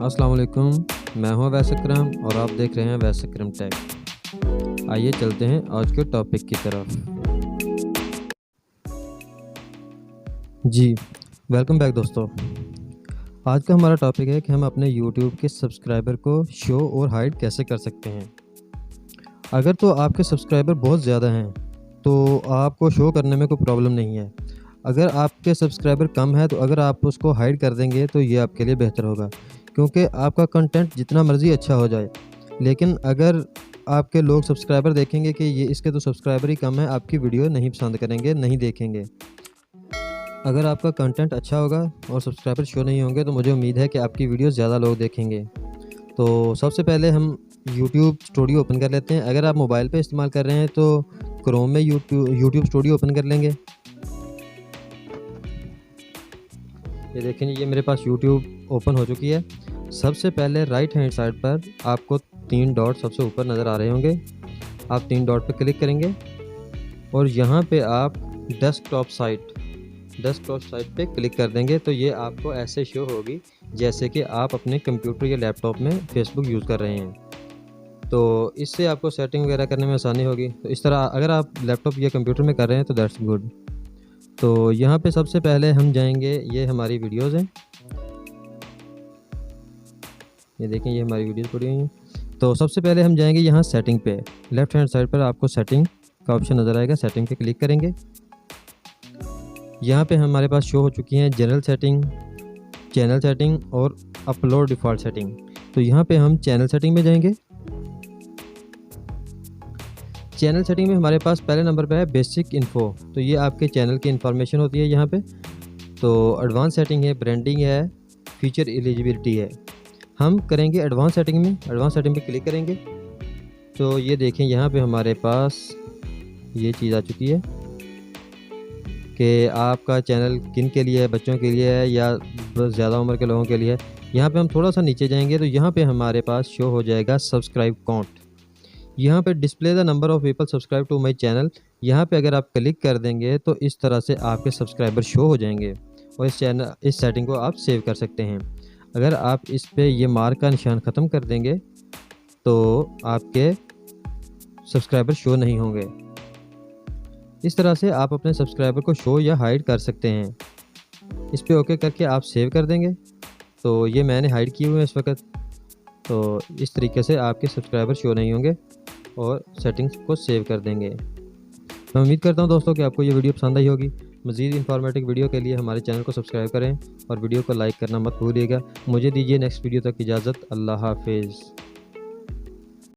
अस्सलाम वालेकुम, मैं हूं वैस अकरम और आप देख रहे हैं वैस अकरम टेक। आइए चलते हैं आज के टॉपिक की तरफ। जी, वेलकम बैक दोस्तों। आज का हमारा टॉपिक है कि हम अपने यूट्यूब के सब्सक्राइबर को शो और हाइड कैसे कर सकते हैं। अगर तो आपके सब्सक्राइबर बहुत ज़्यादा हैं तो आपको शो करने में कोई प्रॉब्लम नहीं है। अगर आपके सब्सक्राइबर कम है तो अगर आप उसको हाइड कर देंगे तो ये आपके लिए बेहतर होगा, क्योंकि आपका कंटेंट जितना मर्ज़ी अच्छा हो जाए, लेकिन अगर आपके लोग सब्सक्राइबर देखेंगे कि ये इसके तो सब्सक्राइबर ही कम है, आपकी वीडियो नहीं पसंद करेंगे, नहीं देखेंगे। अगर आपका कंटेंट अच्छा होगा और सब्सक्राइबर शो नहीं होंगे तो मुझे उम्मीद है कि आपकी वीडियो ज़्यादा लोग देखेंगे। तो सबसे पहले हम यूट्यूब स्टूडियो ओपन कर लेते हैं। अगर आप मोबाइल पे इस्तेमाल कर रहे हैं तो क्रोम में यूट्यूब स्टूडियो ओपन कर लेंगे। ये देखें, ये मेरे पास यूट्यूब ओपन हो चुकी है। सबसे पहले राइट हैंड साइड पर आपको 3 डॉट सबसे ऊपर नज़र आ रहे होंगे। आप 3 डॉट पर क्लिक करेंगे और यहाँ पे आप डेस्कटॉप साइट पे क्लिक कर देंगे तो ये आपको ऐसे शो होगी जैसे कि आप अपने कंप्यूटर या लैपटॉप में फेसबुक यूज़ कर रहे हैं। तो इससे आपको सेटिंग वगैरह करने में आसानी होगी। तो इस तरह अगर आप लैपटॉप या कंप्यूटर में कर रहे हैं तो दैट्स गुड। तो यहाँ पे सबसे पहले हम जाएंगे, ये हमारी वीडियोज़ हैं, ये देखें ये हमारी वीडियोज़ पड़ी हुई हैं। तो सबसे पहले हम जाएंगे यहाँ सेटिंग पे। लेफ़्ट हैंड साइड पर आपको सेटिंग का ऑप्शन नज़र आएगा, सेटिंग पे क्लिक करेंगे। यहाँ पे हमारे पास शो हो चुकी हैं जनरल सेटिंग, चैनल सेटिंग और अपलोड डिफ़ॉल्ट सेटिंग। तो यहाँ पे हम चैनल सेटिंग में जाएंगे। चैनल सेटिंग में हमारे पास पहले नंबर पे है बेसिक इन्फो, तो ये आपके चैनल की इन्फॉर्मेशन होती है यहाँ पे। तो एडवांस सेटिंग है, ब्रांडिंग है, फीचर एलिजिबिलिटी है। हम करेंगे एडवांस सेटिंग में। एडवांस सेटिंग पे क्लिक करेंगे तो ये देखें यहाँ पे हमारे पास ये चीज़ आ चुकी है कि आपका चैनल किन के लिए है, बच्चों के लिए है या ज़्यादा उम्र के लोगों के लिए है। यहाँ पे हम थोड़ा सा नीचे जाएंगे तो यहाँ पे हमारे पास शो हो जाएगा सब्सक्राइब काउंट। यहाँ पे display the number of people subscribe to my channel, यहाँ पे अगर आप क्लिक कर देंगे तो इस तरह से आपके सब्सक्राइबर शो हो जाएंगे और इस सेटिंग को आप सेव कर सकते हैं। अगर आप इस पे ये मार्क का निशान ख़त्म कर देंगे तो आपके सब्सक्राइबर शो नहीं होंगे। इस तरह से आप अपने सब्सक्राइबर को शो या हाइड कर सकते हैं। इस पे ओके करके आप सेव कर देंगे। तो ये मैंने हाइड किए हुए हैं इस वक्त। तो इस तरीके से आपके सब्सक्राइबर शो नहीं होंगे और सेटिंग्स को सेव कर देंगे। मैं उम्मीद करता हूं दोस्तों कि आपको ये वीडियो पसंद आई होगी। मज़ीद इंफॉर्मेटिव वीडियो के लिए हमारे चैनल को सब्सक्राइब करें और वीडियो को लाइक करना मत भूलिएगा। मुझे दीजिए नेक्स्ट वीडियो तक इजाज़त। अल्लाह हाफिज़।